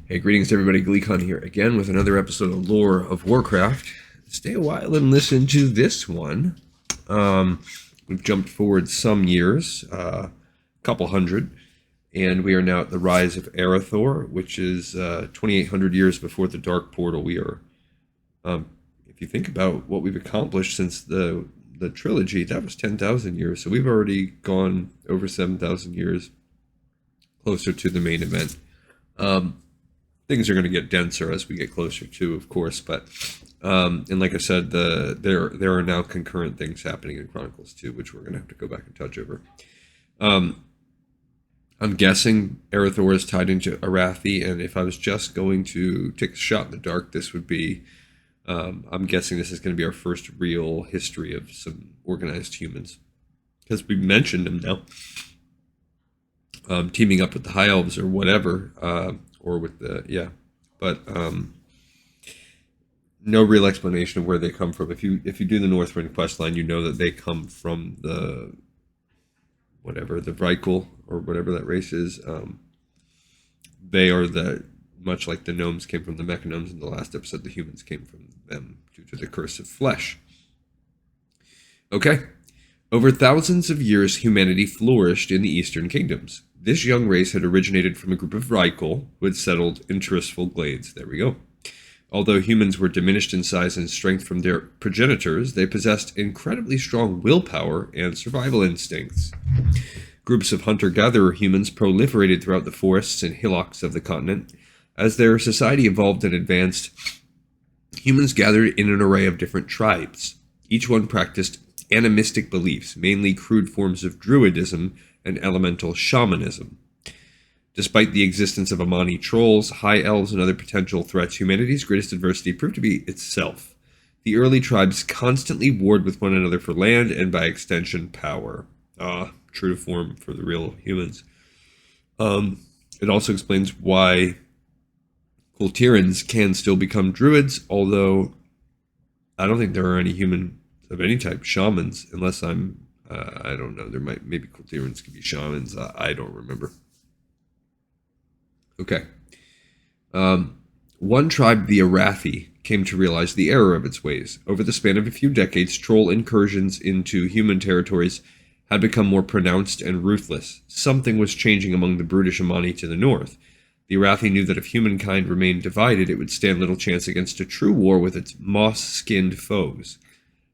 Hey, greetings everybody, GleeCon here again with another episode of Lore of Warcraft. Stay a while and listen to this one. We've jumped forward some years, a couple hundred, and we are now at the rise of Arathor, which is 2,800 years before the Dark Portal. We are, if you think about what we've accomplished since the trilogy, that was 10,000 years, so we've already gone over 7,000 years closer to the main event. Things are going to get denser as we get closer to, of course, but and like I said, there are now concurrent things happening in Chronicles 2, which we're going to have to go back and touch over. I'm guessing Arathor is tied into Arathi, and if I was just going to take a shot in the dark, this would be, I'm guessing this is going to be our first real history of some organized humans, because we mentioned them now, teaming up with the High Elves or whatever, or with the, but no real explanation of where they come from. If you do the Northrend quest line, you know that they come from the Vrykul or whatever that race is. They are much like the gnomes came from the mechagnomes in the last episode, the humans came from them due to the curse of flesh. Okay. Over thousands of years, humanity flourished in the Eastern Kingdoms. This young race had originated from a group of Vrykul who had settled in Tristful Glades. There we go. Although humans were diminished in size and strength from their progenitors, they possessed incredibly strong willpower and survival instincts. Groups of hunter-gatherer humans proliferated throughout the forests and hillocks of the continent. As their society evolved and advanced, humans gathered in an array of different tribes. Each one practiced animistic beliefs, mainly crude forms of druidism and elemental shamanism. Despite the existence of Amani trolls, high elves, and other potential threats, humanity's greatest adversity proved to be itself. The early tribes constantly warred with one another for land and, by extension, power. True to form for the real humans. It also explains why Kultirans can still become druids, although I don't think there are any human of any type shamans, unless I don't know, maybe Kultirans could be shamans, I don't remember. Okay. One tribe, the Arathi, came to realize the error of its ways. Over the span of a few decades, troll incursions into human territories had become more pronounced and ruthless. Something was changing among the brutish Amani to the north. The Arathi knew that if humankind remained divided, it would stand little chance against a true war with its moss-skinned foes.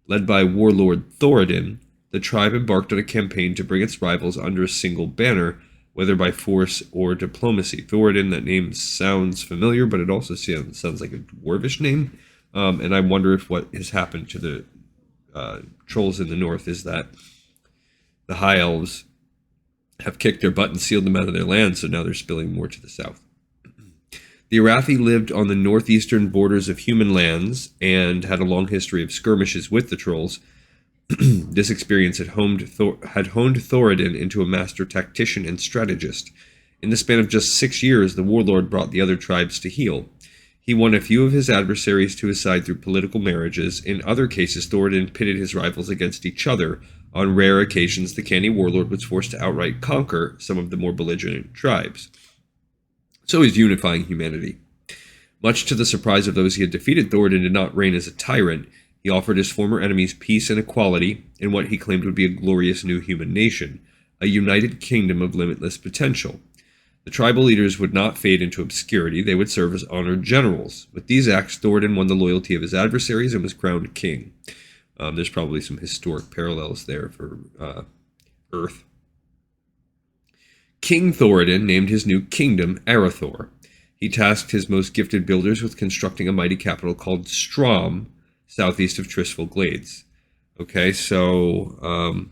Led by warlord Thoradin, the tribe embarked on a campaign to bring its rivals under a single banner, whether by force or diplomacy. Thoradin, that name sounds familiar, but it also sounds like a dwarvish name. And I wonder if what has happened to the trolls in the north is that the High Elves have kicked their butt and sealed them out of their land, so now they're spilling more to the south. The Arathi lived on the northeastern borders of human lands and had a long history of skirmishes with the trolls. This experience had honed Thoradin into a master tactician and strategist. In the span of just 6 years, the warlord brought the other tribes to heel. He won a few of his adversaries to his side through political marriages. In other cases, Thoradin pitted his rivals against each other. On rare occasions, the canny warlord was forced to outright conquer some of the more belligerent tribes. So he's unifying humanity. Much to the surprise of those he had defeated, Thoradin did not reign as a tyrant. He offered his former enemies peace and equality in what he claimed would be a glorious new human nation, a united kingdom of limitless potential. The tribal leaders would not fade into obscurity. They would serve as honored generals. With these acts, Thoradin won the loyalty of his adversaries and was crowned king. There's probably some historic parallels there for Earth. King Thoradin named his new kingdom Arathor. He tasked his most gifted builders with constructing a mighty capital called Strom, southeast of Tristful Glades. Okay, so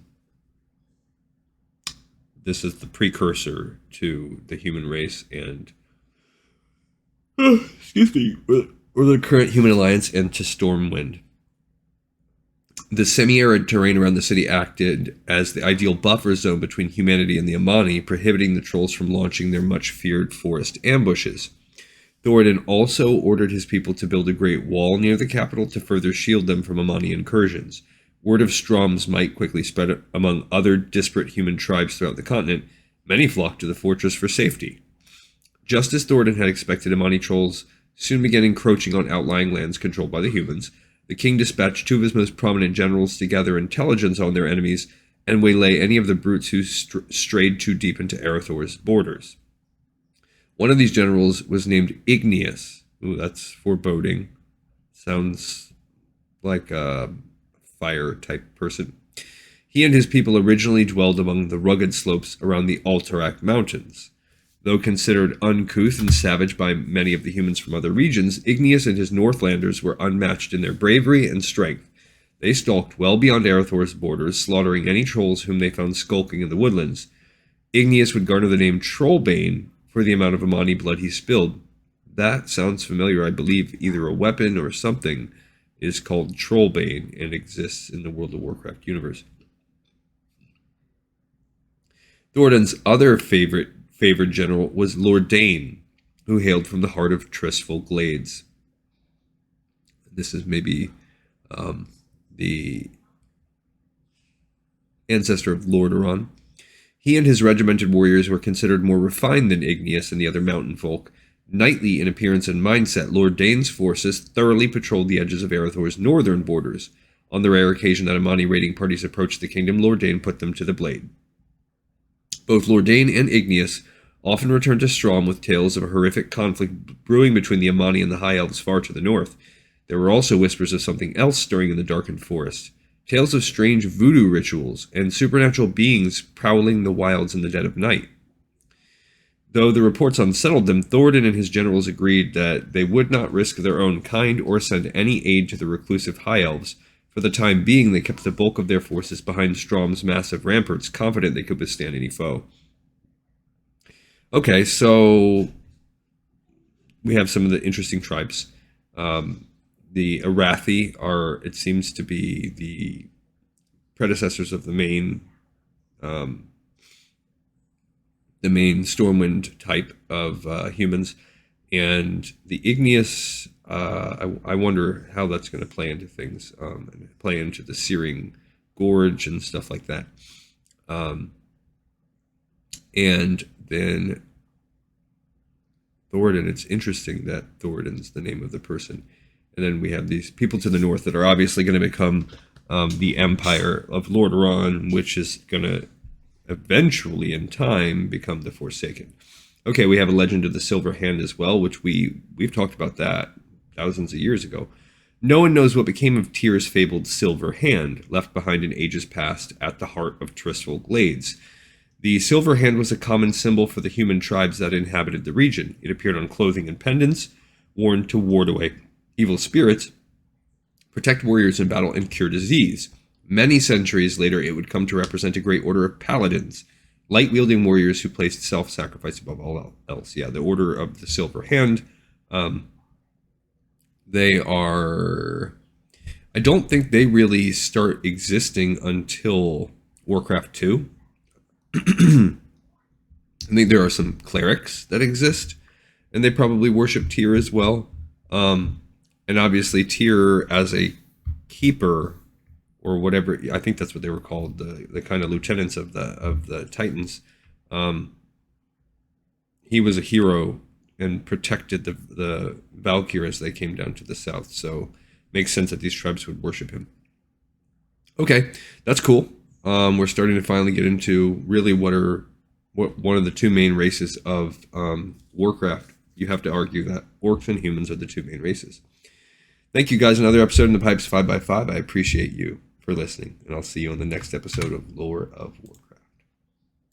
this is the precursor to the human race and or the current human alliance and to Stormwind. The semi-arid terrain around the city acted as the ideal buffer zone between humanity and the Amani, prohibiting the trolls from launching their much-feared forest ambushes. Thoradin also ordered his people to build a great wall near the capital to further shield them from Amani incursions. Word of Strom's might quickly spread among other disparate human tribes throughout the continent. Many flocked to the fortress for safety. Just as Thoradin had expected, Amani trolls soon began encroaching on outlying lands controlled by the humans. The king dispatched 2 of his most prominent generals to gather intelligence on their enemies and waylay any of the brutes who strayed too deep into Arathor's borders. One of these generals was named Igneous. Ooh, that's foreboding. Sounds like a fire-type person. He and his people originally dwelled among the rugged slopes around the Alterac Mountains. Though considered uncouth and savage by many of the humans from other regions, Igneous and his Northlanders were unmatched in their bravery and strength. They stalked well beyond Arathor's borders, slaughtering any trolls whom they found skulking in the woodlands. Igneous would garner the name Trollbane for the amount of Amani blood he spilled. That sounds familiar. I believe either a weapon or something is called Trollbane and exists in the World of Warcraft universe. Thoradin's other favored general was Lord Dane, who hailed from the heart of Tristful Glades. This is maybe the ancestor of Lordaeron. He and his regimented warriors were considered more refined than Igneous and the other mountain folk. Knightly in appearance and mindset, Lord Dane's forces thoroughly patrolled the edges of Arathor's northern borders. On the rare occasion that Amani raiding parties approached the kingdom, Lord Dane put them to the blade. Both Lord Dane and Igneous often returned to Strom with tales of a horrific conflict brewing between the Amani and the High Elves far to the north. There were also whispers of something else stirring in the darkened forest. Tales of strange voodoo rituals and supernatural beings prowling the wilds in the dead of night. Though the reports unsettled them, Thoradin and his generals agreed that they would not risk their own kind or send any aid to the reclusive High Elves. For the time being, they kept the bulk of their forces behind Strom's massive ramparts, confident they could withstand any foe. Okay, so we have some of the interesting tribes. The Arathi are, it seems to be the predecessors of the main Stormwind type of humans, and the Igneous. I wonder how that's going to play into things, and play into the Searing Gorge and stuff like that. And then Thoradin. It's interesting that Thoradin's the name of the person. And then we have these people to the north that are obviously going to become the Empire of Lordaeron, which is going to eventually, in time, become the Forsaken. Okay, we have a Legend of the Silver Hand as well, which we've talked about that thousands of years ago. No one knows what became of Tyr's fabled Silver Hand, left behind in ages past at the heart of Tristful Glades. The Silver Hand was a common symbol for the human tribes that inhabited the region. It appeared on clothing and pendants, worn to ward away evil spirits, protect warriors in battle, and cure disease. Many centuries later, it would come to represent a great order of paladins, light-wielding warriors who placed self-sacrifice above all else. Yeah, the Order of the Silver Hand. They are... I don't think they really start existing until Warcraft 2. I think there are some clerics that exist, and they probably worship Tyr as well. And obviously Tyr as a keeper, or whatever, I think that's what they were called, the kind of lieutenants of the Titans. He was a hero and protected the Valkyr as they came down to the south. So makes sense that these tribes would worship him. Okay, that's cool. We're starting to finally get into really what one of the two main races of Warcraft. You have to argue that orcs and humans are the two main races. Thank you guys. Another episode in the Pipes 5x5. I appreciate you for listening, and I'll see you on the next episode of Lore of Warcraft.